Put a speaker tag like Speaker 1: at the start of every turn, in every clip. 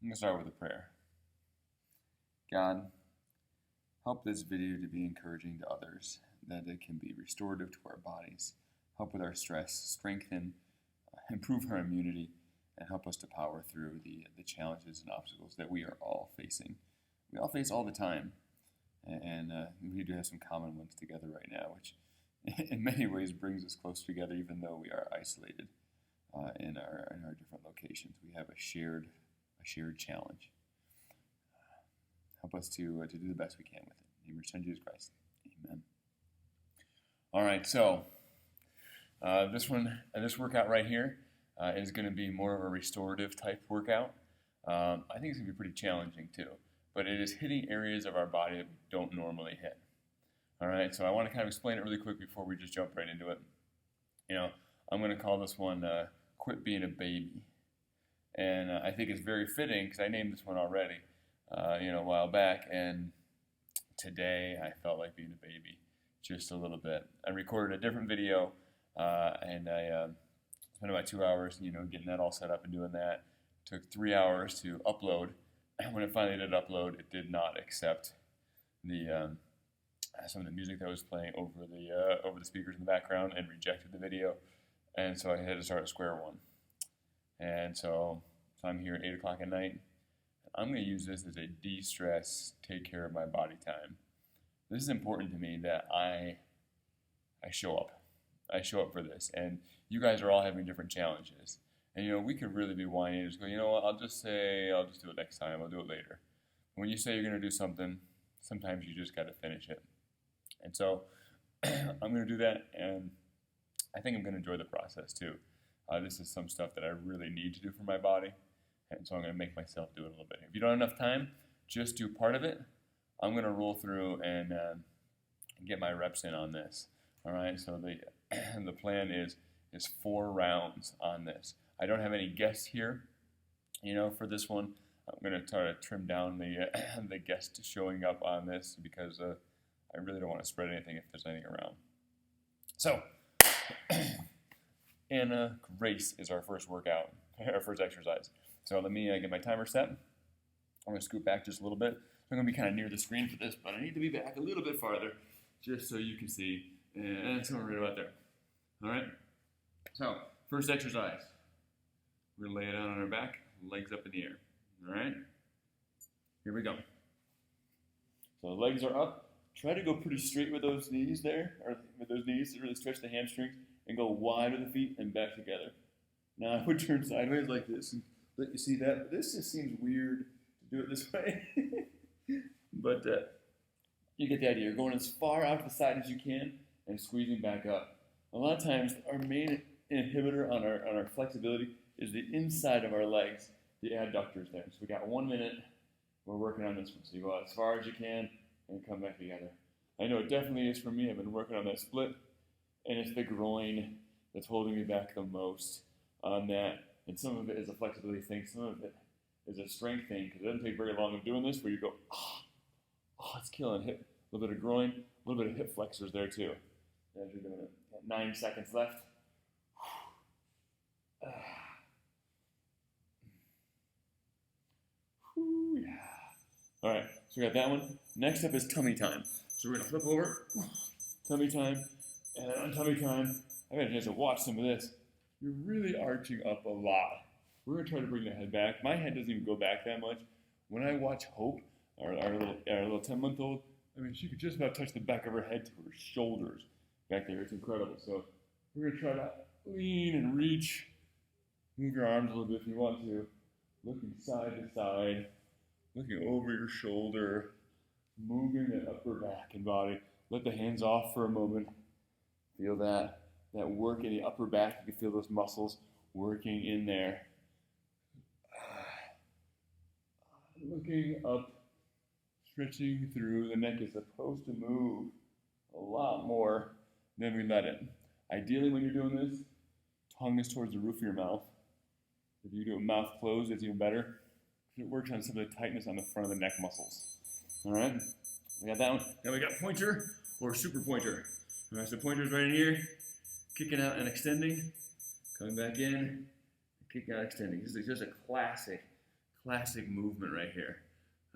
Speaker 1: I'm going to start with a prayer. God, help this video to be encouraging to others, that it can be restorative to our bodies, help with our stress, strengthen, improve our immunity, and help us to power through the challenges and obstacles that we are all facing. We all face all the time, and we do have some common ones together right now, which in many ways brings us close together, even though we are isolated in our different locations. We have a shared challenge. Help us to do the best we can with it. In your Son, Jesus Christ. Amen. All right, so this workout right here is going to be more of a restorative type workout. I think it's going to be pretty challenging too, but it is hitting areas of our body that we don't normally hit. All right, so I want to kind of explain it really quick before we just jump right into it. I'm going to call this one Quit Being a Baby. And I think it's very fitting because I named this one already, a while back. And today I felt like being a baby just a little bit. I recorded a different video and I spent about 2 hours, getting that all set up and doing that. It took 3 hours to upload. And when it finally did upload, it did not accept some of the music that was playing over the speakers in the background and rejected the video. And so I had to start at square one. And so I'm here at 8 o'clock at night. I'm going to use this as a de-stress, take care of my body time. This is important to me that I show up. I show up for this. And you guys are all having different challenges. And, we could really be whining and just go, what, I'll just do it next time. I'll do it later. When you say you're going to do something, sometimes you just got to finish it. And so I'm going to do that, and I think I'm going to enjoy the process too. This is some stuff that I really need to do for my body, and so I'm going to make myself do it a little bit. If you don't have enough time, just do part of it. I'm going to roll through and get my reps in on this. All right, so the plan is 4 rounds on this. I don't have any guests here, for this one. I'm going to try to trim down the guest showing up on this because I really don't want to spread anything if there's anything around. So, Anna Grace is our first workout, our first exercise. So let me get my timer set. I'm going to scoot back just a little bit. I'm going to be kind of near the screen for this, but I need to be back a little bit farther just so you can see. And it's right about there. All right? So, first exercise. We're going to lay it out on our back, legs up in the air. All right? Here we go. So the legs are up. Try to go pretty straight with those knees there, or with those knees to really stretch the hamstrings and go wide with the feet and back together. Now I would turn sideways like this and let you see that. This just seems weird to do it this way. But you get the idea. You're going as far out to the side as you can and squeezing back up. A lot of times our main inhibitor on our flexibility is the inside of our legs, the adductors there. So we got 1 minute. We're working on this one. So you go out as far as you can and come back together. I know it definitely is for me. I've been working on that split, and it's the groin that's holding me back the most on that. And some of it is a flexibility thing. Some of it is a strength thing, because it doesn't take very long of doing this where you go, it's killing. Hip, a little bit of groin, a little bit of hip flexors there too. As you're doing it. Got 9 seconds left. Yeah. All right, so we got that one. Next up is tummy time. So we're gonna flip over, tummy time, and on tummy time, I've had a chance to watch some of this. You're really arching up a lot. We're gonna try to bring the head back. My head doesn't even go back that much. When I watch Hope, our little 10-month-old, she could just about touch the back of her head to her shoulders back there. It's incredible. So we're gonna try to lean and reach. Move your arms a little bit if you want to. Looking side to side. Looking over your shoulder, moving the upper back and body. Let the hands off for a moment. Feel that work in the upper back. You can feel those muscles working in there. Looking up, stretching through. The neck is supposed to move a lot more than we let it. Ideally, when you're doing this, tongue is towards the roof of your mouth. If you do a mouth closed, it's even better. It works on some of the tightness on the front of the neck muscles. All right, we got that one. Now we got pointer or super pointer. All right, so pointer's right in here, kicking out and extending, coming back in, kicking out, extending. This is just a classic classic movement right here.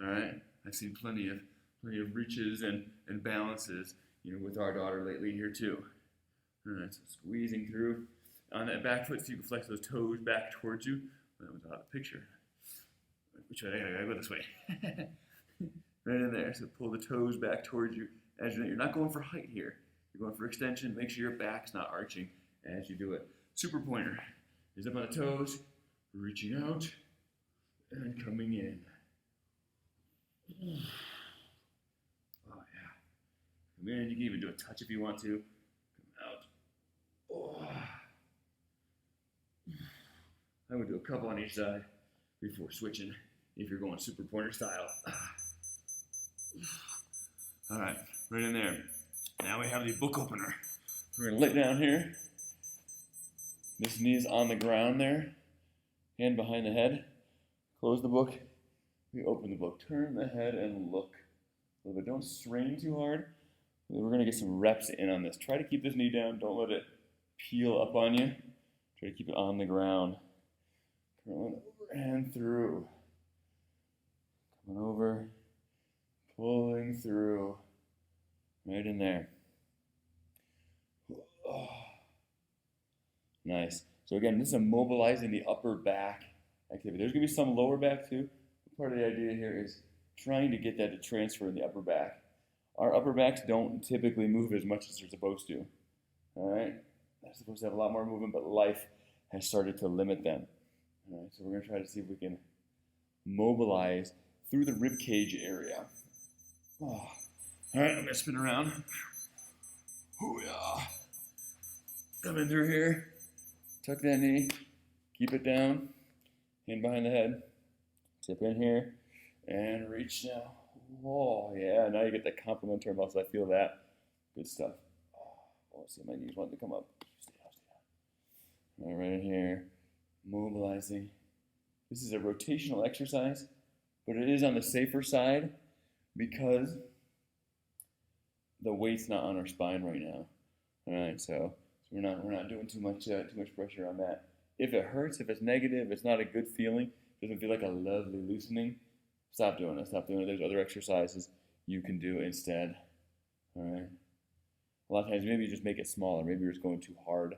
Speaker 1: All right, I've seen plenty of reaches and balances, with our daughter lately here too. All right, so squeezing through on that back foot, so you can flex those toes back towards you. That was out of the picture. Which way? I gotta go this way. Right in there. So pull the toes back towards you as you're not going for height here. You're going for extension. Make sure your back's not arching as you do it. Super pointer is up on the toes, reaching out and coming in. Oh yeah. Come in. You can even do a touch if you want to. Come out. Oh. I'm gonna do a couple on each side before switching if you're going super pointer style. All right, right in there. Now we have the book opener. We're gonna lay down here. This knee is on the ground there. Hand behind the head. Close the book. We open the book. Turn the head and look a little bit. Don't strain too hard. We're gonna get some reps in on this. Try to keep this knee down. Don't let it peel up on you. Try to keep it on the ground. Curling over and through. Coming over. Pulling through. Right in there. Oh. Nice. So again, this is a mobilizing the upper back activity. There's going to be some lower back too. Part of the idea here is trying to get that to transfer in the upper back. Our upper backs don't typically move as much as they're supposed to. All right? They're supposed to have a lot more movement, but life has started to limit them. All right, so we're going to try to see if we can mobilize through the rib cage area. Oh. All right, I'm going to spin around. Oh, yeah. Come in through here. Tuck that knee. Keep it down. Hand behind the head. Tip in here. And reach now. Oh, yeah. Now you get the complementary muscle. I feel that. Good stuff. Oh, see, my knees wanting to come up. Stay down. All right, right in here. Mobilizing. This is a rotational exercise, but it is on the safer side because the weight's not on our spine right now. All right, so we're not doing too much pressure on that. If it hurts, if it's negative, it's not a good feeling, doesn't feel like a lovely loosening, stop doing it. Stop doing it. There's other exercises you can do instead. All right. A lot of times, maybe you just make it smaller. Maybe you're just going too hard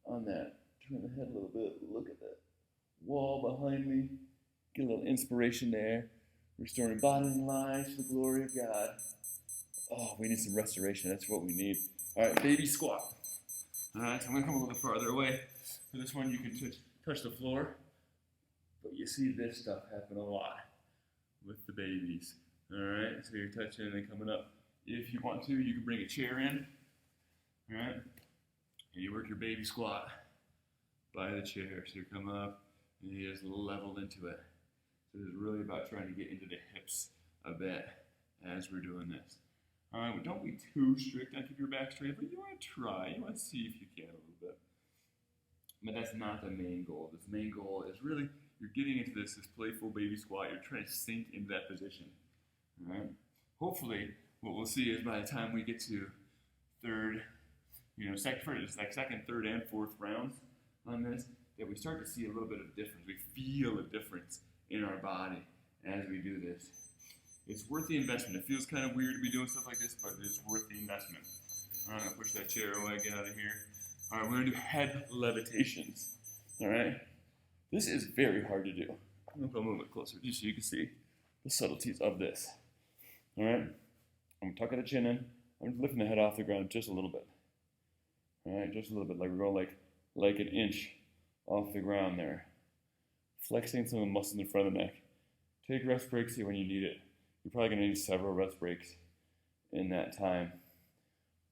Speaker 1: on that. Turn the head a little bit. Look at that wall behind me. Get a little inspiration there. Restoring body and life to the glory of God. Oh, we need some restoration. That's what we need. All right, baby squat. All right, so I'm going to come a little further away. For this one, you can touch the floor. But you see this stuff happen a lot with the babies. All right, so you're touching and coming up. If you want to, you can bring a chair in. All right, and you work your baby squat by the chair. So you come up and you just level into it. So it's really about trying to get into the hips a bit as we're doing this. All right, don't be too strict on keep your back straight, but you want to try. You want to see if you can a little bit. But that's not the main goal. This main goal is really you're getting into this playful baby squat. You're trying to sink into that position. All right. Hopefully, what we'll see is by the time we get to second, third, and fourth rounds on this, that we start to see a little bit of difference. We feel a difference in our body as we do this. It's worth the investment. It feels kind of weird to be doing stuff like this, but it is worth the investment. All right, I'm going to push that chair away, get out of here. All right, we're going to do head levitations. All right? This is very hard to do. I'm going to come a little bit closer just so you can see the subtleties of this. All right? I'm tucking the chin in. I'm lifting the head off the ground just a little bit. All right, just a little bit. Like we're going like an inch off the ground there. Flexing some of the muscles in front of the neck. Take rest breaks here when you need it. You're probably going to need several rest breaks in that time.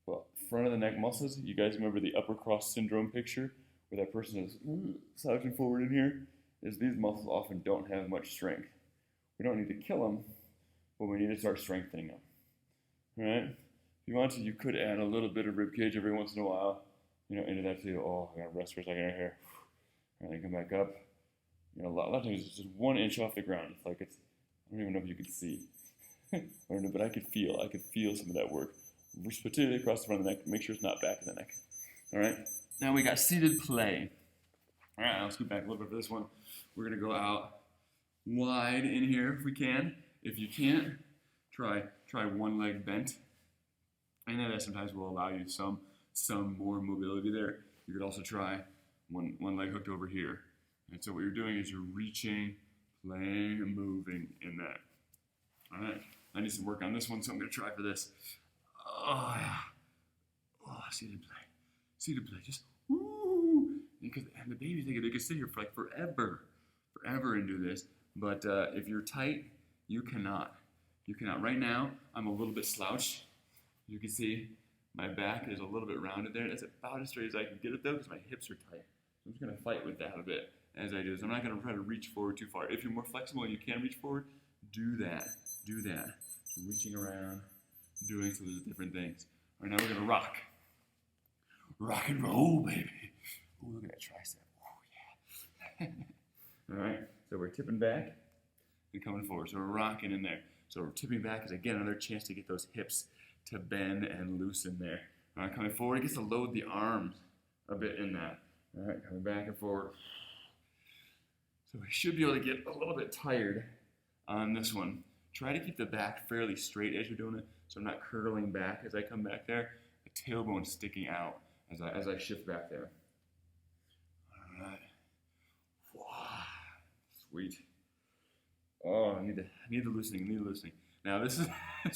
Speaker 1: Well, front of the neck muscles, you guys remember the upper cross syndrome picture where that person is slouching forward in here? Is these muscles often don't have much strength. We don't need to kill them, but we need to start strengthening them. All right? If you want to, you could add a little bit of rib cage every once in a while, into that too. Oh, I gotta rest for a second right here. And then come back up. A lot of times it's just 1 inch off the ground. It's like I don't even know if you can see. I don't know, but I could feel some of that work. Particularly across the front of the neck. Make sure it's not back of the neck. All right. Now we got seated play. All right, I'll scoot back a little bit for this one. We're gonna go out wide in here if we can. If you can't, try one leg bent. I know that sometimes will allow you some more mobility there. You could also try one leg hooked over here. And so what you're doing is you're reaching, playing, and moving in that. All right, I need some work on this one, so I'm gonna try for this. Oh, yeah. Oh, seated play, just woo. And the babies, they can sit here for like forever and do this. But if you're tight, you cannot. Right now, I'm a little bit slouched. You can see my back is a little bit rounded there. That's about as straight as I can get it though, because my hips are tight. So I'm just gonna fight with that a bit as I do this. I'm not gonna try to reach forward too far. If you're more flexible and you can reach forward, do that. So reaching around, doing some of those different things. All right, now we're gonna rock. Rock and roll, baby. Ooh, look at that tricep. Oh, yeah. All right, so we're tipping back and coming forward. So we're rocking in there. So we're tipping back is again another chance to get those hips to bend and loosen there. All right, coming forward, it gets to load the arms a bit in that. All right, coming back and forward. So we should be able to get a little bit tired on this one. Try to keep the back fairly straight as you're doing it, so I'm not curling back as I come back there. The tailbone sticking out as I shift back there. All right. Wow. Sweet. Oh, I need the loosening, Now this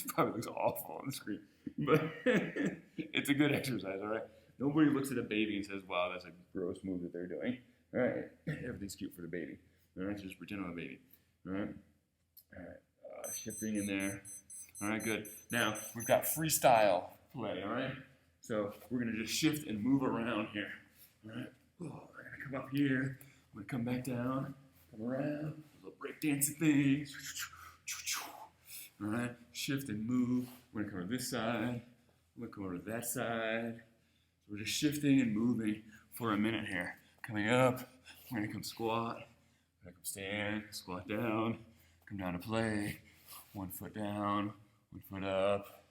Speaker 1: probably looks awful on the screen, but it's a good exercise, all right? Nobody looks at a baby and says, wow, that's a gross move that they're doing. All right, everything's cute for the baby. All right, so just pretend I'm a baby. All right, shifting in there. All right, good. Now, we've got freestyle play, all right? So we're gonna just shift and move around here, all right? Oh, we're gonna come up here, we're gonna come back down, come around, little break dancing things. All right, shift and move. We're gonna come to this side, we're gonna come over to that side. So we're just shifting and moving for a minute here. Coming up, we're gonna come squat, we're gonna come stand, squat down, come down to play, 1 foot down, 1 foot up.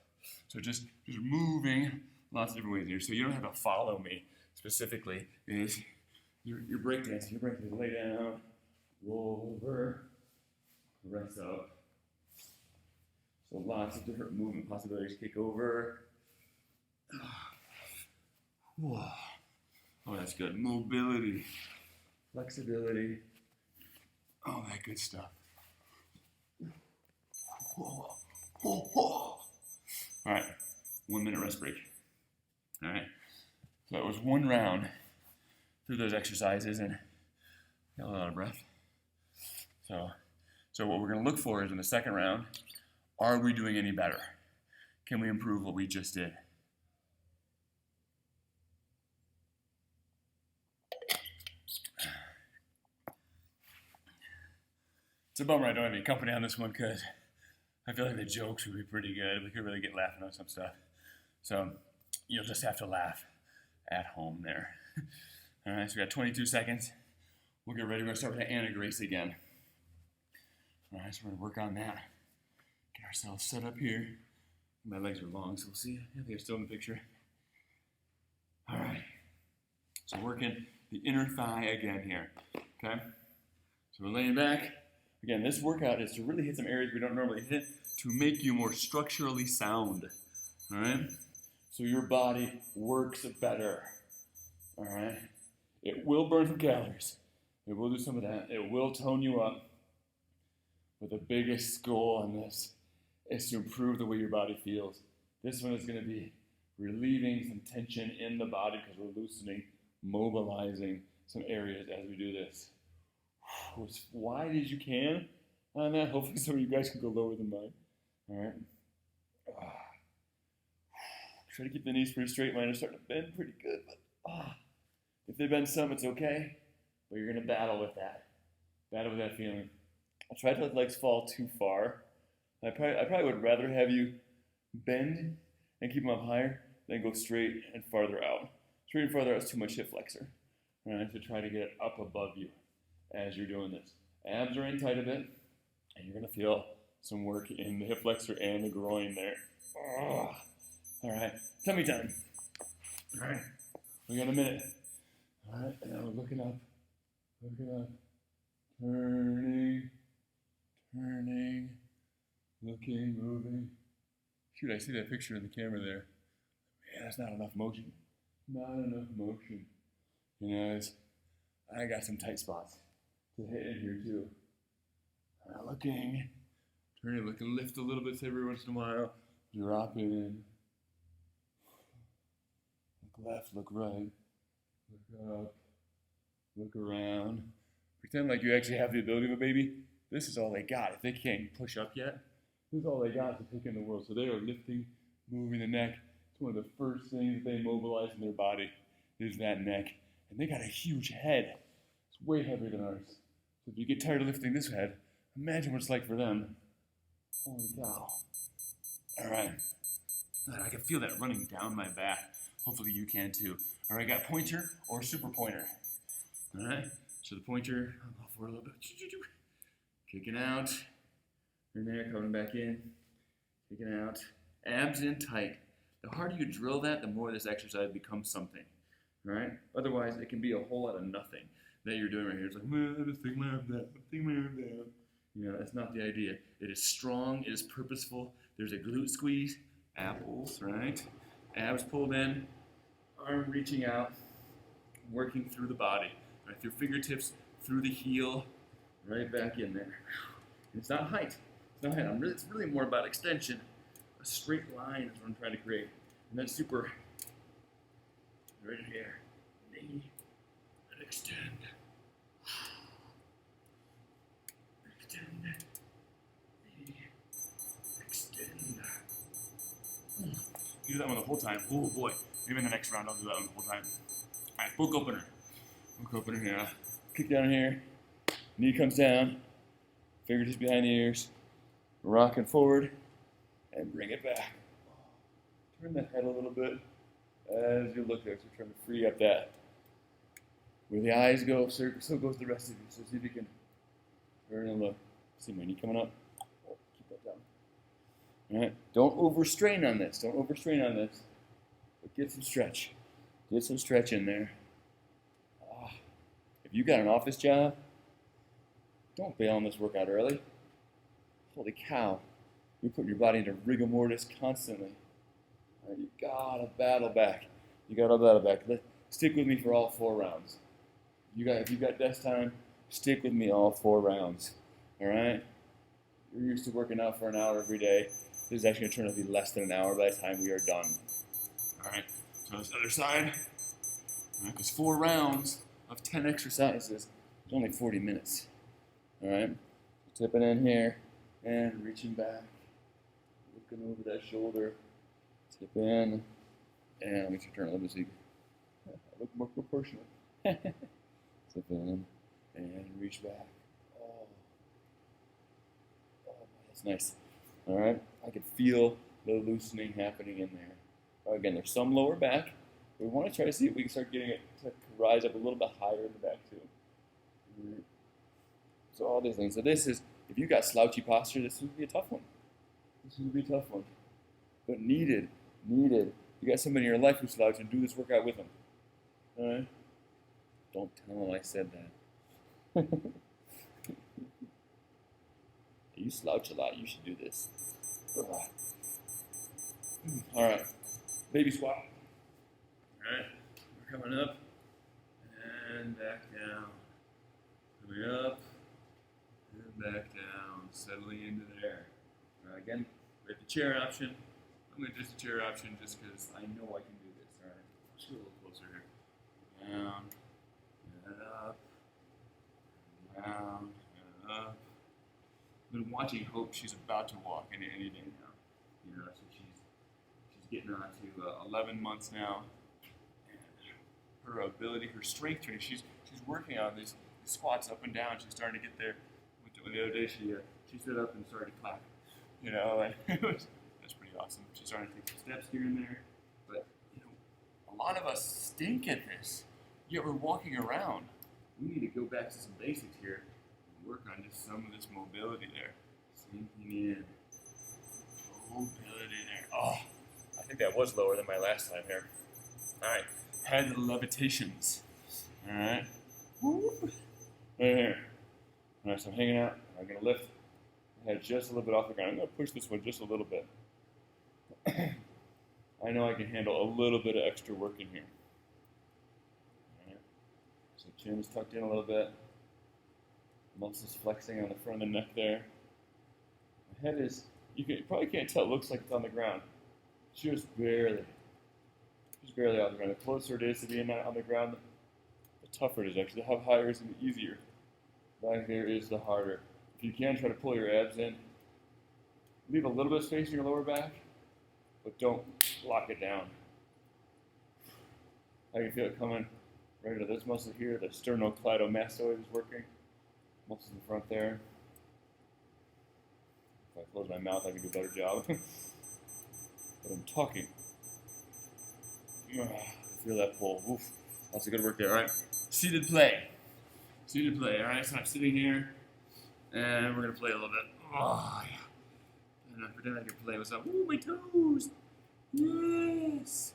Speaker 1: So just moving lots of different ways here. So you don't have to follow me specifically. Is you're breakdancing. You're breakdancing. Lay down, roll over, rest up. So lots of different movement possibilities. Kick over. Whoa. Oh, that's good. Mobility, flexibility, all that good stuff. Whoa. Whoa. Whoa. All right, 1 minute rest break. All right, so that was one round through those exercises and got a lot of breath. So what we're gonna look for is in the second round, are we doing any better? Can we improve what we just did? It's a bummer I don't have any company on this one because I feel like the jokes would be pretty good. We could really get laughing on some stuff. So you'll just have to laugh at home there. All right, so we got 22 seconds. We'll get ready. We're gonna start with Anna Grace again. All right, so we're gonna work on that. Get ourselves set up here. My legs are long, so we'll see. I think I'm still in the picture. All right, so working the inner thigh again here, okay? So we're laying back. Again, this workout is to really hit some areas we don't normally hit to make you more structurally sound, all right? So your body works better, all right? It will burn some calories. It will do some of that. It will tone you up. But the biggest goal on this is to improve the way your body feels. This one is going to be relieving some tension in the body because we're loosening, mobilizing some areas as we do this. As wide as you can on that. Hopefully some of you guys can go lower than mine. All right. Try to keep the knees pretty straight. Mine are starting to bend pretty good, but if they bend some, it's okay. But you're gonna battle with that. Battle with that feeling. I'll try to let the legs fall too far. I probably would rather have you bend and keep them up higher than go straight and farther out. Straight and farther out is too much hip flexor. All right, so try to get it up above you as you're doing this. Abs are in tight a bit, and you're gonna feel some work in the hip flexor and the groin there. Oh. All right, tummy time. All right, we got a minute. All right, and now we're looking up, turning, looking, moving. Shoot, I see that picture in the camera there. Yeah, that's not enough motion. Not enough motion. You know, I got some tight spots to hit in here too. Looking, turning, looking, lift a little bit every once in a while. Drop in. Look left, look right. Look up. Look around. Pretend like you actually have the ability of a baby. This is all they got. If they can't push up yet, this is all they got to take in the world. So they are lifting, moving the neck. It's one of the first things that they mobilize in their body is that neck. And they got a huge head. It's way heavier than ours. So if you get tired of lifting this head, imagine what it's like for them. Holy cow. All right. I can feel that running down my back. Hopefully you can too. All right, got pointer or super pointer. All right, so the pointer, I'll go forward a little bit. Kicking out. In there, coming back in. Kicking out. Abs in tight. The harder you drill that, the more this exercise becomes something. All right? Otherwise, it can be a whole lot of nothing that you're doing right here. It's like, well, I'm just taking my arm down. Taking my arm down. You know, that's not the idea. It is strong. It is purposeful. There's a glute squeeze. Apples, right? Abs pulled in. Arm reaching out. Working through the body. Right, through fingertips, through the heel, right back in there. And it's not height. It's not height. It's really more about extension. A straight line is what I'm trying to create. And then super, right here. Knee, and extend. Extend. Knee, extend. You do that one the whole time. Oh boy. Maybe in the next round I'll do that one the whole time. All right, book opener. Book opener here. Kick down here. Knee comes down. Fingertips behind the ears. Rocking forward. And bring it back. Turn the head a little bit as you look there. So trying to free up that. Where the eyes go, so goes the rest of you. So see if you can turn and look. See my knee coming up? Oh, keep that down. All right. Don't overstrain on this. Don't overstrain on this. But get some stretch. Get some stretch in there. If you got an office job, don't bail on this workout early. Holy cow. You're putting your body into rigor mortis constantly. Right, you gotta battle back. You gotta battle back. Stick with me for all 4 rounds. If you got desk time, stick with me all 4 rounds. All right? You're used to working out for an hour every day. This is actually gonna turn out to be less than an hour by the time we are done. All right, so this other side, all right, there's 4 rounds of 10 exercises. It's only 40 minutes. All right, tipping in here and reaching back, looking over that shoulder, tip in, and let me turn a little bit so you look more proportional. Tip in and reach back. Oh, that's nice. All right, I can feel the loosening happening in there. Again, there's some lower back. We want to try to see if we can start getting it to rise up a little bit higher in the back too. So all these things. So this is, if you got slouchy posture, this would be a tough one. This would be a tough one. But needed. You got somebody in your life who's slouchy, and do this workout with them. All right? Don't tell them I said that. You slouch a lot. You should do this. All right. Baby squat. All right. We're coming up and back down. Coming up and back down. Settling into there. All right, again, we have the chair option. I'm going to do the chair option just because I know I can do this. All right. Let's go a little closer here. Down and up. Down and up. I've been watching Hope. She's about to walk any day now. You know, so she's getting on to 11 months now. And her ability, her strength training, she's working on these squats up and down. She's starting to get there. The other day she stood up and started to clap. You know, and that's pretty awesome. She's starting to take some steps here and there. But you know, a lot of us stink at this. Yet we're walking around. We need to go back to some basics here. Work on just some of this mobility there. Sinking in. Mobility there. Oh, I think that was lower than my last time here. Alright, head levitations. Alright. Whoop. Right here. Alright, so I'm hanging out. I'm going to lift head just a little bit off the ground. I'm going to push this one just a little bit. I know I can handle a little bit of extra work in here. All right. So chin is tucked in a little bit. Muscles flexing on the front of the neck there. The head is, you probably can't tell, it looks like it's on the ground. Just barely on the ground. The closer it is to being on the ground, the tougher it is actually. The higher is the easier. Back there is the harder. If you can, try to pull your abs in. Leave a little bit of space in your lower back, but don't lock it down. I can feel it coming right into this muscle here. The sternocleidomastoid is working. Muscles in front there. If I close my mouth, I can do a better job. But I'm talking. I feel that pull. Oof. That's a good work there. All right. Seated play. Seated play. All right. So I'm sitting here, and we're gonna play a little bit. Oh yeah. And I pretend I can play with something. Ooh, my toes. Yes.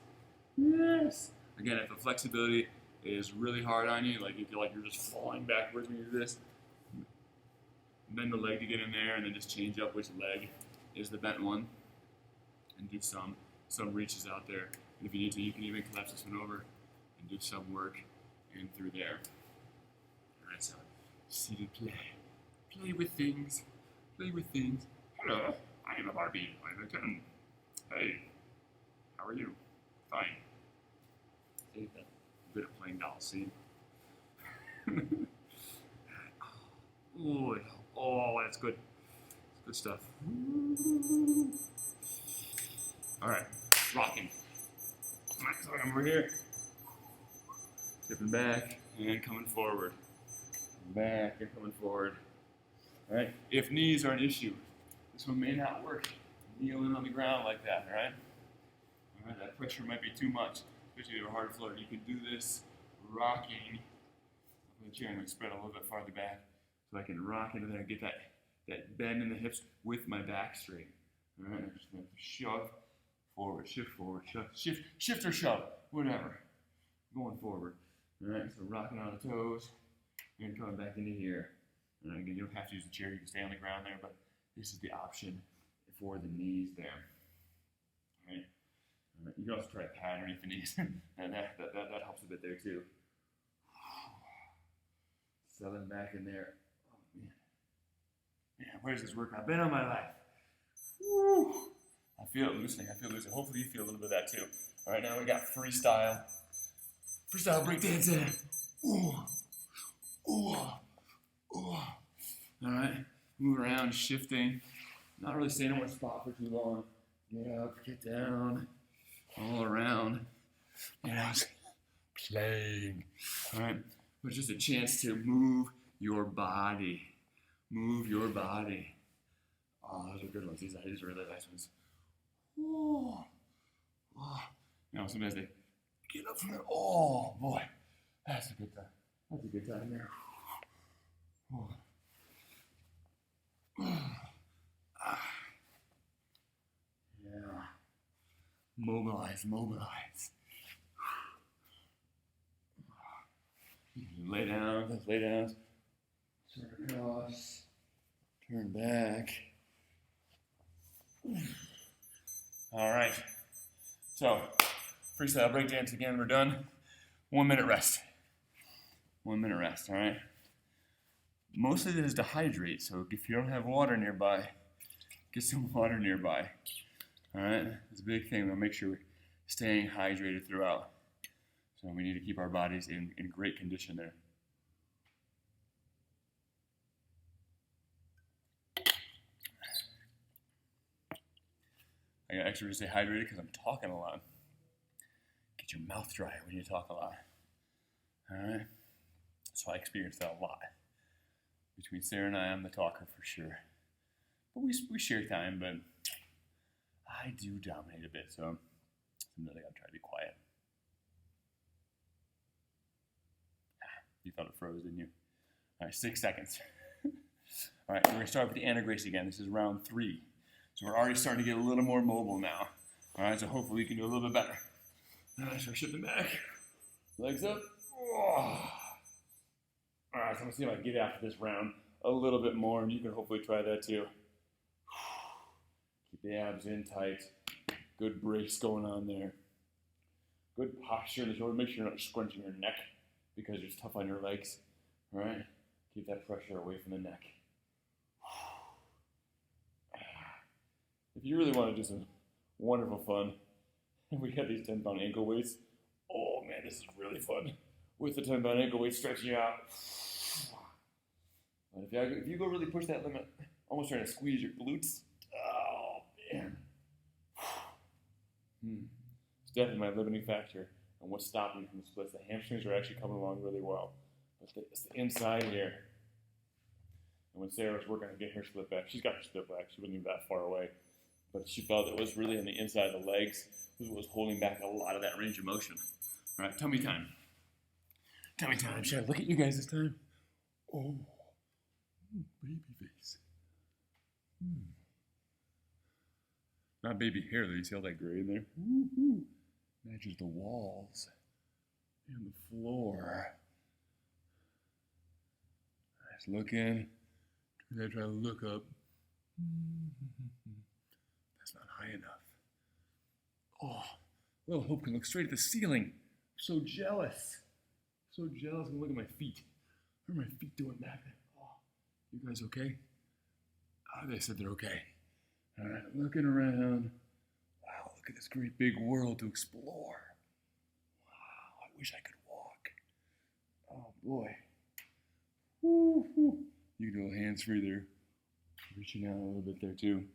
Speaker 1: Yes. Again, if the flexibility is really hard on you, like you feel like you're just falling backwards when you do this, bend the leg to get in there, and then just change up which leg is the bent one, and do some reaches out there. And if you need to, you can even collapse this one over and do some work in through there. All right, so seated play. Play with things. Play with things. Hello, I am a Barbie. I'm a Ken. Hey, how are you? Fine. See, good at playing dolls, see? Oh, that's good. That's good stuff. All right, rocking. All right, so I'm over here. Tipping back and coming forward. Back and coming forward. All right, if knees are an issue, this one may not work. Kneeling on the ground like that, all right? All right, that pressure might be too much, especially if you have a hard floor. You can do this rocking. I'm the chair, I'm going to spread a little bit farther back so I can rock into there and get that bend in the hips with my back straight. All right, I'm just going to shove forward, shift or shove, whatever. Going forward. All right, so rocking on the toes and coming back into here. All right, again, you don't have to use the chair, you can stay on the ground there, but this is the option for the knees there. All right. All right. You can also try to pad underneath the knees, and that helps a bit there too. Settling back in there. Oh man. Man, where's this workout been all my life? Woo. I feel it loosening. Hopefully you feel a little bit of that too. All right, now we got freestyle breakdancing. Ooh. Ooh. Ooh. All right, move around, shifting. Not really staying in one spot for too long. Get up, get down, all around. Playing. All right, but just a chance to move your body. Move your body. Oh, those are good ones. These are really nice ones. Oh. Oh. You know, sometimes they get up from there. Oh, boy. That's a good time. That's a good time there. Oh. Yeah. Mobilize. Lay down. Turn across. Turn back. All right. So, freestyle breakdance again. We're done. 1 minute rest. 1 minute rest. All right. Most of it is to hydrate. So if you don't have water nearby, get some water nearby. All right. It's a big thing. We'll make sure we're staying hydrated throughout. So we need to keep our bodies in great condition there. I got extra to stay hydrated because I'm talking a lot. Get your mouth dry when you talk a lot. All right. So I experienced that a lot. Between Sarah and I, I'm the talker for sure. But we share time, but I do dominate a bit, so sometimes I gotta try to be quiet. You thought it froze, didn't you? All right, 6 seconds. All right, we're gonna start with the antegrace again. This is round 3. So we're already starting to get a little more mobile now. All right, so hopefully we can do a little bit better. All right, so shifting back. Legs up. Oh. All right, so I'm gonna see if I can get after this round a little bit more, and you can hopefully try that too. Keep the abs in tight. Good brace going on there. Good posture in the shoulder. Make sure you're not scrunching your neck because it's tough on your legs. All right? Keep that pressure away from the neck. If you really want to do some wonderful fun, we got these 10-pound ankle weights. Oh man, this is really fun. With the 10-pound ankle weight stretching out. But if you go really push that limit, almost trying to squeeze your glutes. Oh man. It's definitely my limiting factor and what's stopping me from the splits. The hamstrings are actually coming along really well. But it's the inside here. And when Sarah was working on getting her split back, she's got her split back. She wasn't even that far away. But she felt it was really on the inside of the legs was what was holding back a lot of that range of motion. All right, tummy time. Tummy time. Should I look at you guys this time? Oh, baby face. Not baby hair, though. You see all that gray in there? Woo-hoo. Matches the walls and the floor. Nice looking. Try to look up. That's not high enough. Oh, little Hope can look straight at the ceiling. I'm so jealous. So jealous. And look at my feet. What are my feet doing back there? Oh, you guys okay? Oh, they said they're okay. All right, looking around. Wow, look at this great big world to explore. Wow, I wish I could walk. Oh boy. Woo-hoo. You can go hands free there. Reaching out a little bit there too.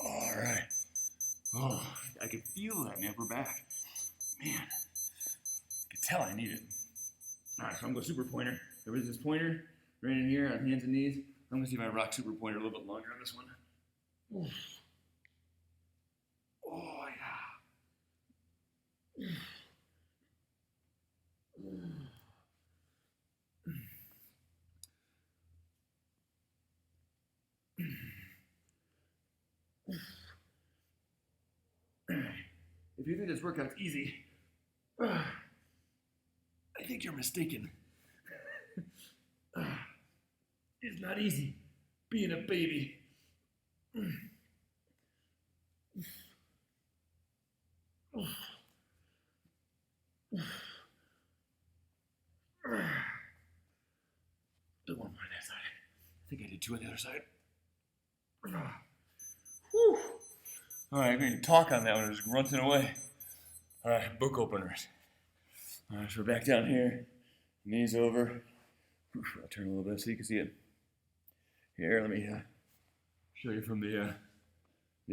Speaker 1: All right. Oh, I can feel that in the upper back. Man, I can tell I need it. All right, so I'm going to super pointer. There is this pointer right in here on hands and knees. I'm going to see if I rock super pointer a little bit longer on this one. Oof. Oh, yeah. If you think this workout's easy, I think you're mistaken. It's not easy being a baby. Do one more on that side. I think I did two on the other side. Whew. All right, I'm going to talk on that one. I was grunting away. All right, book openers. All right, so we're back down here. Knees over. I'll turn a little bit so you can see it. Here, let me show you from the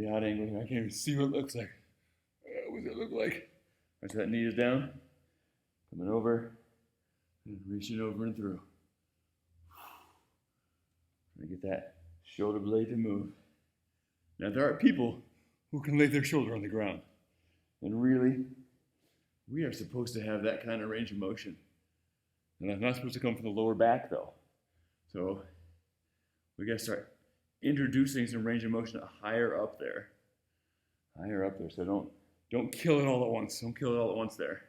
Speaker 1: odd angle here. I can't even see what it looks like. What does it look like? All right, so that knee is down. Coming over. And reaching over and through. Trying to get that shoulder blade to move. Now, there are people who can lay their shoulder on the ground. And really, we are supposed to have that kind of range of motion. And that's not supposed to come from the lower back, though. So we got to start introducing some range of motion higher up there. Higher up there. So don't kill it all at once. Don't kill it all at once there.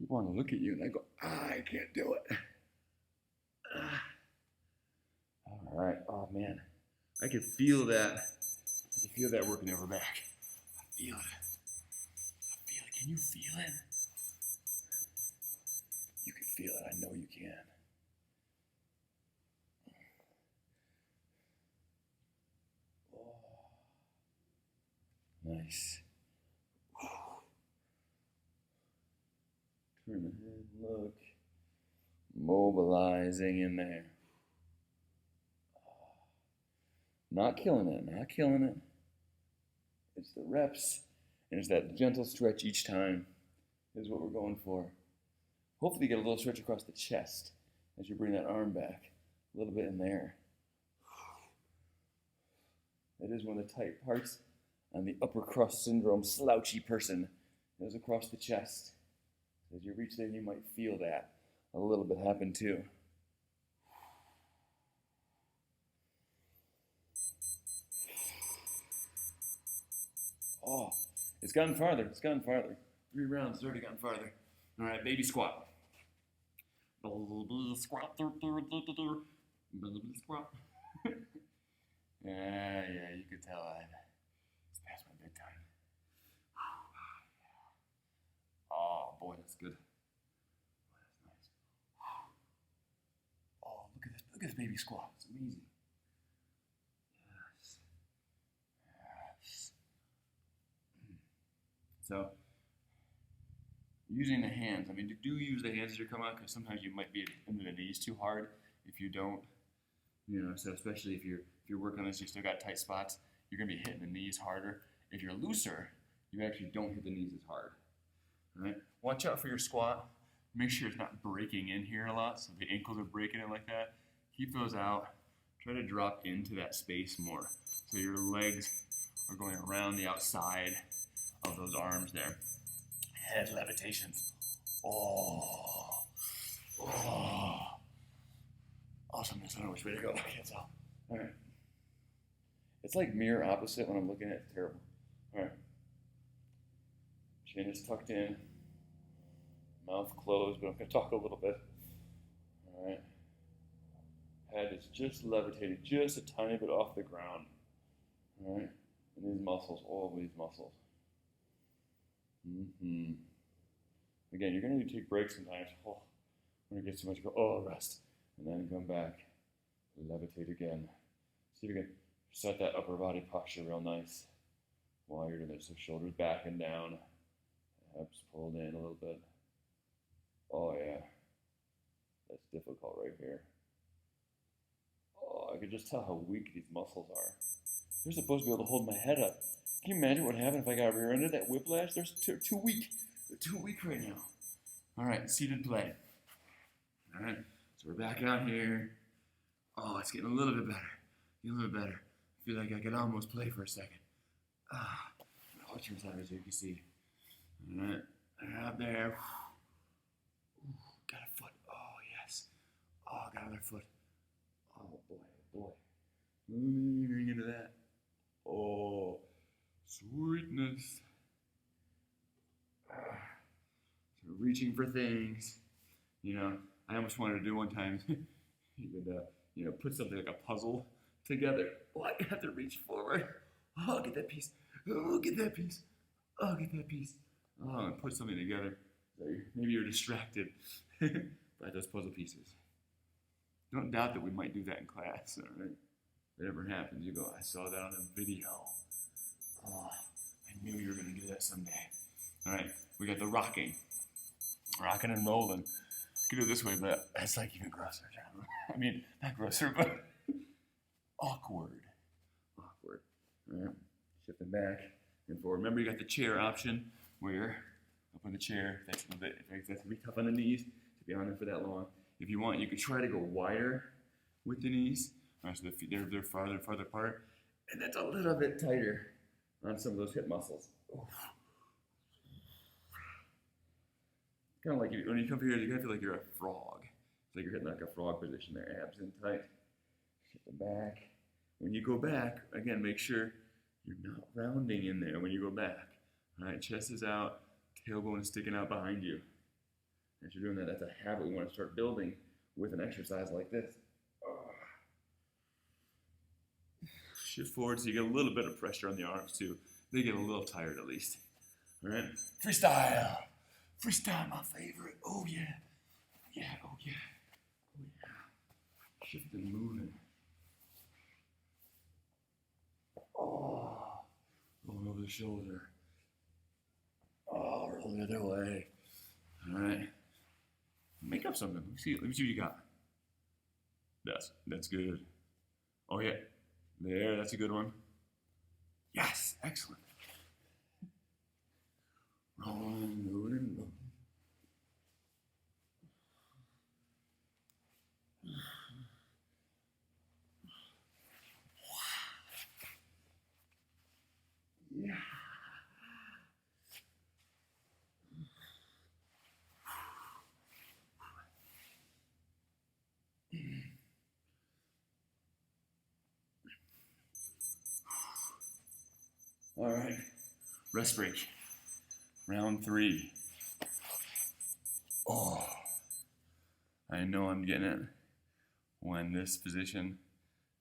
Speaker 1: I want to look at you and I go, I can't do it. All right. Oh, man. I can feel that. I can feel that working over back. I feel it. I feel it. Can you feel it? You can feel it. I know you can. Oh. Nice. Turn the head, look. Mobilizing in there. Not killing it, not killing it. It's the reps, and it's that gentle stretch each time is what we're going for. Hopefully you get a little stretch across the chest as you bring that arm back. A little bit in there. That is one of the tight parts on the upper crust syndrome slouchy person. It is across the chest. As you reach there, you might feel that a little bit happen too. Oh, it's gotten farther. It's gotten farther. 3 rounds, it's already gotten farther. All right, baby squat. Squat. Squat. Yeah, you could tell it's past my bedtime. Oh boy, that's good. Boy, that's nice. Oh, look at this baby squat. It's amazing. Yes. Yes. So, using the hands. I mean, do use the hands as you come out, because sometimes you might be into the knees too hard if you don't. So especially if you're working on this, you still got tight spots. You're gonna be hitting the knees harder. If you're looser, you actually don't hit the knees as hard. All right. Watch out for your squat. Make sure it's not breaking in here a lot, so the ankles are breaking it like that. Keep those out. Try to drop into that space more, so your legs are going around the outside of those arms there. Head levitations. Oh. Awesomeness. I don't know which way to go. I can't tell. All right. It's like mirror opposite when I'm looking at it. It's terrible. All right. Chin is tucked in. Mouth closed, but I'm going to talk a little bit. All right. Head is just levitating just a tiny bit off the ground. All right. And these muscles, all of these muscles. Again, you're going to take breaks sometimes. When it gets too much, go, rest. And then come back. Levitate again. See if you can set that upper body posture real nice while you're doing this. So shoulders back and down. Abs pulled in a little bit. Oh, yeah. That's difficult right here. Oh, I can just tell how weak these muscles are. They're supposed to be able to hold my head up. Can you imagine what happened if I got rear-ended? That whiplash? They're too weak. They're too weak right now. All right, seated play. All right, so we're back out here. Oh, it's getting a little bit better. I feel like I could almost play for a second. I'll turn side so you can see. All right, out there. Ooh, got a foot. Oh, yes. Oh, got another foot. Oh, boy. Moving into that. Oh, sweetness. So reaching for things. I almost wanted to do one time. You could, put something like a puzzle together. Oh, I have to reach forward. Oh, get that piece. Oh, get that piece. Oh, get that piece. Oh, and put something together. So maybe you're distracted by those puzzle pieces. Don't doubt that we might do that in class, all right? If it ever happens, you go, I saw that on a video. Oh, I knew you were going to do that someday. All right, we got the rocking and rolling. You can do it this way, but that's like even grosser. I mean, not grosser, but awkward. All right, shifting back and forward. Remember, you got the chair option where you're up on the chair. That's a bit. That's gonna be tough on the knees to be on there for that long. If you want, you could try to go wider with the knees. All right, so the feet they're farther apart, and that's a little bit tighter on some of those hip muscles. Oh. Kind of like when you come here, you gotta feel like you're a frog. It's like you're hitting like a frog position there, abs in tight. Shift it back. When you go back, again, make sure you're not rounding in there when you go back. All right, chest is out, tailbone is sticking out behind you. As you're doing that, that's a habit we want to start building with an exercise like this. Shift forward so you get a little bit of pressure on the arms too. They get a little tired at least. All right, freestyle. Freestyle, my favorite. Oh yeah. Shifting, moving. Oh, going over the shoulder. Oh, roll the other way. All right. Make up something. Let me see what you got. That's good. Oh yeah. There, that's a good one. Yes, excellent. Rolling. Yeah. All right. Rest break. Round 3. Oh, I know I'm getting it when this position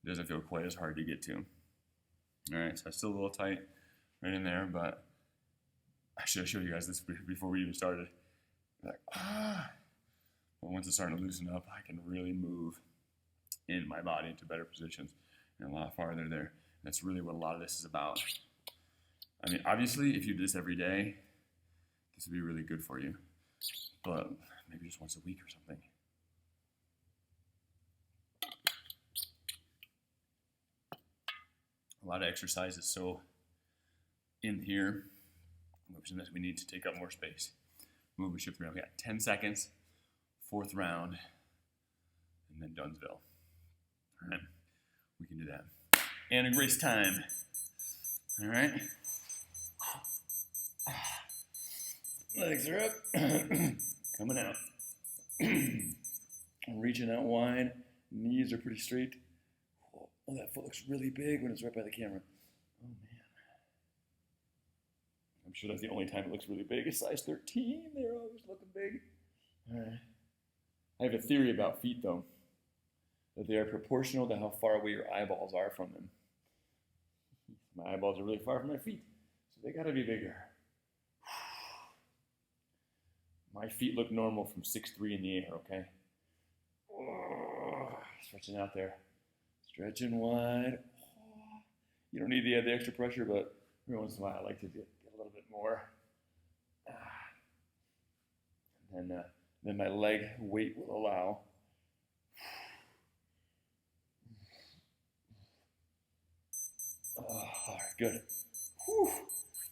Speaker 1: It doesn't feel quite as hard to get to. All right, so it's still a little tight right in there, but I should have showed you guys this before we even started. Like, ah. But once it's starting to loosen up, I can really move in my body into better positions and a lot farther there. That's really what a lot of this is about. I mean, obviously, if you do this every day, this would be really good for you. But maybe just once a week or something. A lot of exercise is so in here, which means we need to take up more space. Move and shift around. We got 10 seconds, 4th round, and then Dunsville. All right, we can do that. And a grace time. All right. Legs are up, coming out. Reaching out wide, knees are pretty straight. Oh, that foot looks really big when it's right by the camera. Oh, man. I'm sure that's the only time it looks really big. It's size 13. They're always looking big. All right. I have a theory about feet, though, that they are proportional to how far away your eyeballs are from them. My eyeballs are really far from my feet, so they got to be bigger. My feet look normal from 6'3" in the air, okay? Stretching out there. Stretching wide. You don't need to add the extra pressure, but every once in a while I like to get a little bit more. And then my leg weight will allow. All right, good. Whew.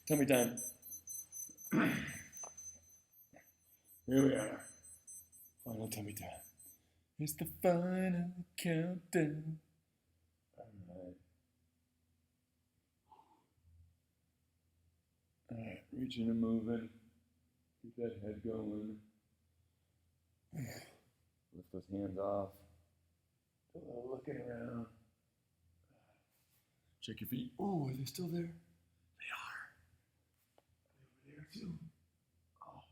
Speaker 1: Tummy time. Here we are. Final tummy time. It's the final countdown. All right, reaching and moving. Keep that head going. Lift those hands off. Do a little looking around. Check your feet. Oh, are they still there? They are. Are they over there too? Oh,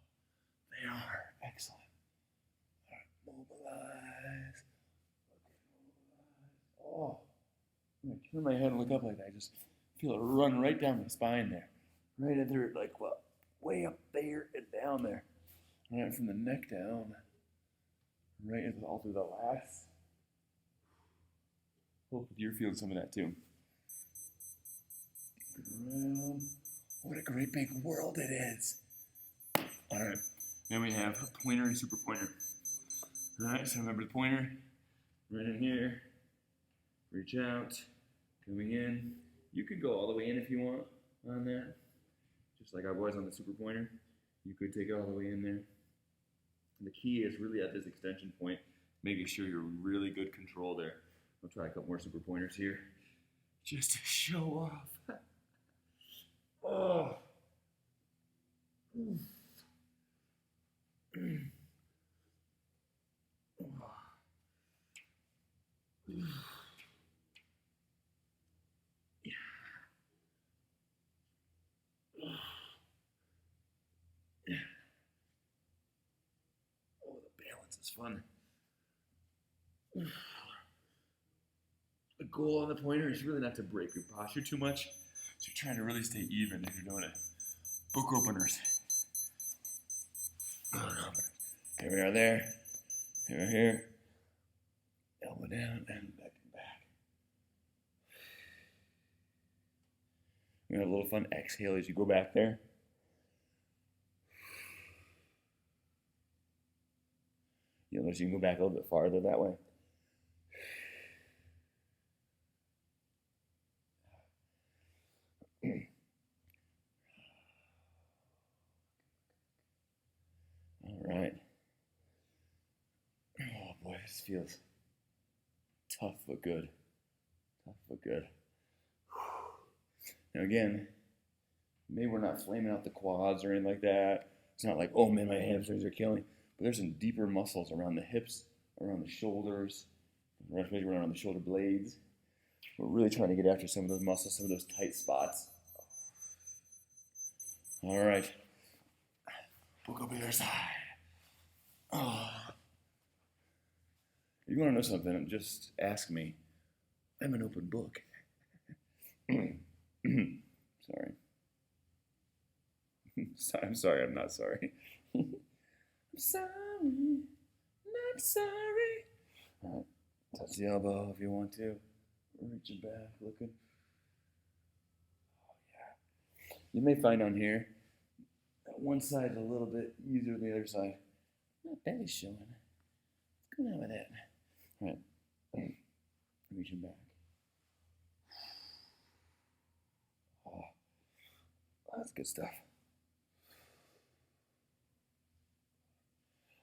Speaker 1: they are. Excellent. All right, mobilize. Oh, when I turn my head and look up like that, I just feel it run right down my spine there. Right in there, like, well, way up there and down there. All right, from the neck down, right all through the lats. Hope you're feeling some of that too. Around. What a great big world it is. All right, then we have pointer and super pointer. All right, so remember the pointer, right in here. Reach out, coming in. You could go all the way in if you want on that. Just like I was on the super pointer, you could take it all the way in there. And the key is really at this extension point, making sure you're in really good control there. I'll try a couple more super pointers here, just to show off. Oh. It's fun. The goal on the pointer is really not to break your posture too much. So you're trying to really stay even if you're doing it. Book openers. Here we are there. Here we are here. Elbow down and back and back. We're going to have a little fun exhale as you go back there. You notice you can go back a little bit farther that way. All right. Oh boy, this feels tough but good. Tough but good. Now again, maybe we're not flaming out the quads or anything like that. It's not like, oh man, my hamstrings are killing. But there's some deeper muscles around the hips, around the shoulders, maybe around the shoulder blades. We're really trying to get after some of those muscles, some of those tight spots. All right. We'll go to the other side. Oh. If you want to know something, just ask me. I'm an open book. Sorry. I'm sorry, I'm not sorry. I'm sorry, not sorry. All right, touch the elbow if you want to. Reaching back, looking. Oh, yeah. You may find on here that one side is a little bit easier than the other side. My belly's showing. What's going on with that? All right. Reaching back. Oh, that's good stuff.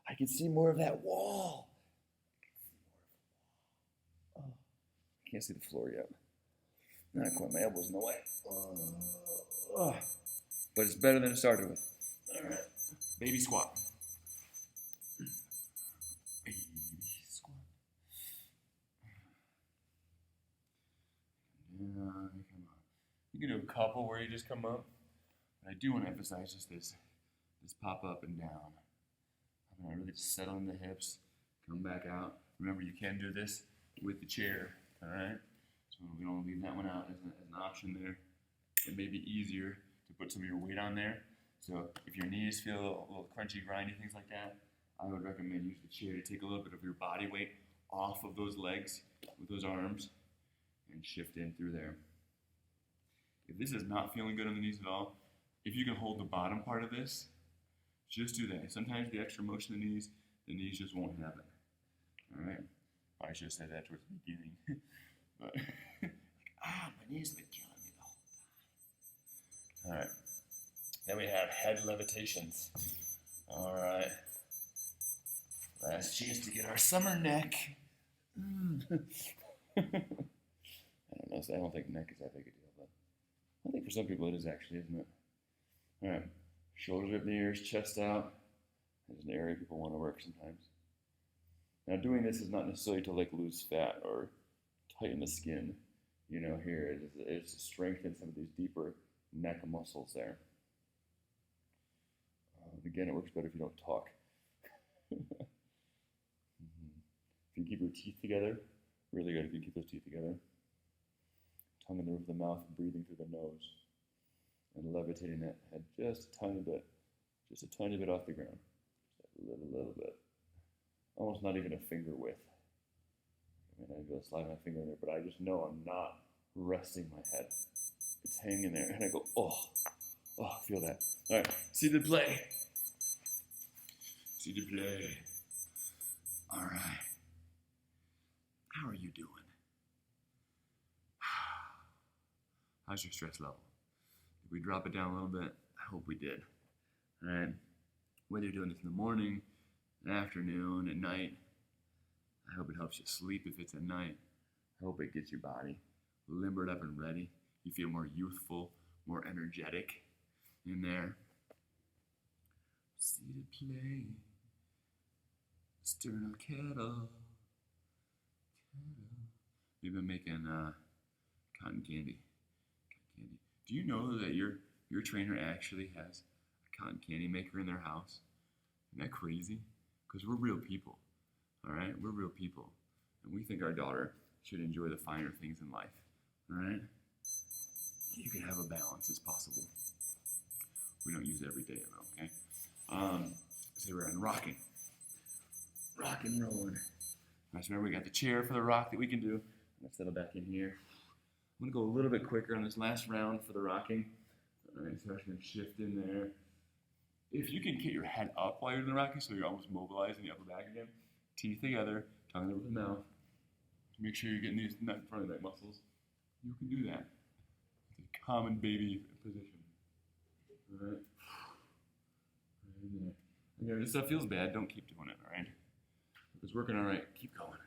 Speaker 1: I can see more of that wall. Oh, I can't see the floor yet. Not quite. My elbow's in the way. Oh, but it's better than it started with. All right. Baby squat. Baby squat. Yeah, come on. You can do a couple where you just come up. But I do want to emphasize just this pop up and down. I'm going to really just settle in the hips, come back out. Remember, you can do this with the chair, all right? So we don't leave that one out as an option there. It may be easier to put some of your weight on there. So if your knees feel a little crunchy, grindy, things like that, I would recommend use the chair to take a little bit of your body weight off of those legs with those arms and shift in through there. If this is not feeling good on the knees at all, if you can hold the bottom part of this, just do that. Sometimes the extra motion in the knees just won't happen. All right? I should have said that towards the beginning. But, my knees have been killing me the whole time. All right. Then we have head levitations. All right. Last chance to get our summer neck. I don't know. I don't think neck is that big a deal, but I think for some people it is actually, isn't it? All right. Shoulders up in the ears, chest out. There's an area people want to work sometimes. Now, doing this is not necessarily to like lose fat or tighten the skin. You know, here it's to strengthen some of these deeper neck muscles there. Again, it works better if you don't talk. If you keep your teeth together, really good if you keep those teeth together. Tongue in the roof of the mouth, breathing through the nose. And levitating that head just a tiny bit off the ground. Just a little bit. Almost not even a finger width. I mean, I go slide my finger in there, but I just know I'm not resting my head. It's hanging there, and I go, oh, feel that. All right, seated play. Seated play. All right. How are you doing? How's your stress level? Did we drop it down a little bit? I hope we did. All right. Whether you're doing this in the morning, afternoon, at night, I hope it helps you sleep if it's at night. I hope it gets your body limbered up and ready. You feel more youthful, more energetic in there. Seated play. Sternal kettle. We've been making cotton candy. Do you know that your trainer actually has a cotton candy maker in their house? Isn't that crazy? Because we're real people, all right? We're real people. And we think our daughter should enjoy the finer things in life, all right? You can have a balance, it's possible. We don't use it every day, though, okay? So we're on rocking. Rock and rolling. Nice, remember we got the chair for the rock that we can do. I'm gonna settle back in here. I'm gonna go a little bit quicker on this last round for the rocking. All right, so I'm just gonna shift in there. If you can get your head up while you're in the rocking, so you're almost mobilizing the upper back again, teeth together, tongue in the roof of the mouth. Make sure you're getting these front of the neck muscles. You can do that. It's a common baby position. All right. Right in there. Okay, if this stuff feels bad, don't keep doing it, all right? If it's working all right, keep going.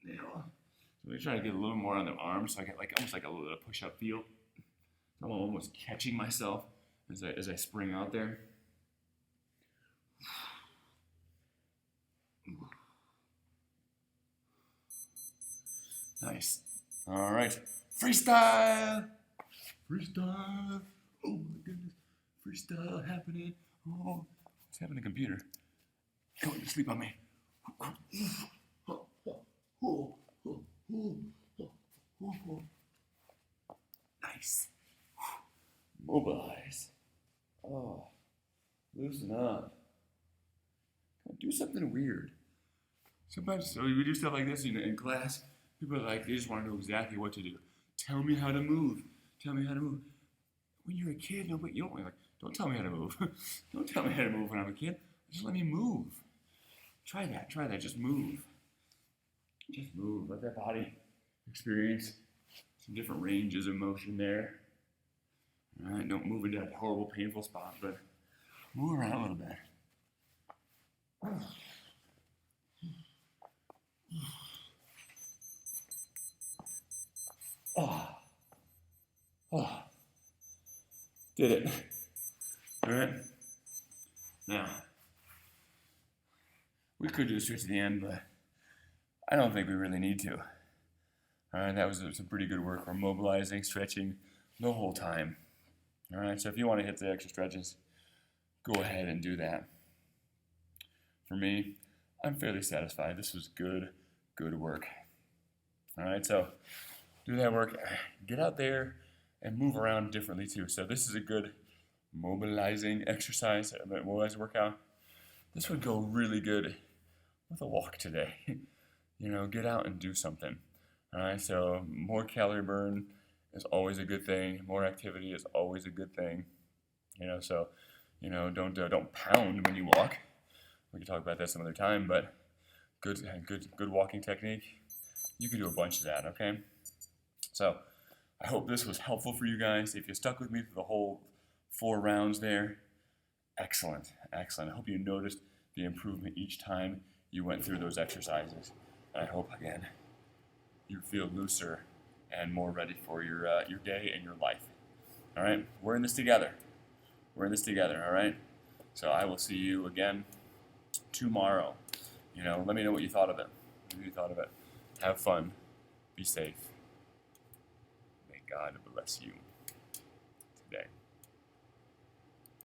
Speaker 1: Now, so let me try to get a little more on the arms, so I get like almost like a little push-up feel. I'm almost catching myself as I spring out there. Nice. All right. Freestyle. Freestyle. Oh my goodness. Freestyle happening. Oh, what's happening to the computer? Going to sleep on me. Nice. Mobilize. Oh, loosen up. Do something weird. Sometimes so we do stuff like this in class. People are like, they just want to know exactly what to do. Tell me how to move. Tell me how to move. When you're a kid, nobody, you don't like, don't tell me how to move. Don't tell me how to move when I'm a kid. Just let me move. Try that. Try that. Just move. Just move. Let that body experience some different ranges of motion there. All right. Don't move into that horrible, painful spot, but move around a little bit. Oh. Oh. Did it. All right. Now, we could do a stretch at the end, but I don't think we really need to. All right, that was some pretty good work. We're mobilizing, stretching the whole time. All right, so if you want to hit the extra stretches, go ahead and do that. For me, I'm fairly satisfied. This was good work. All right, so do that work. Get out there and move around differently too. So this is a good mobilizing exercise, mobilizing workout. This would go really good with a walk today. You know, get out and do something. All right, so more calorie burn is always a good thing. More activity is always a good thing. You know, so don't pound when you walk. We can talk about that some other time, but good walking technique. You can do a bunch of that. Okay, so I hope this was helpful for you guys. If you stuck with me through the whole 4 rounds there, excellent. I hope you noticed the improvement each time you went through those exercises. And I hope, again, you feel looser and more ready for your day and your life. All right? We're in this together. All right? So I will see you again tomorrow. You know, let me know what you thought of it. Have fun. Be safe. May God bless you today.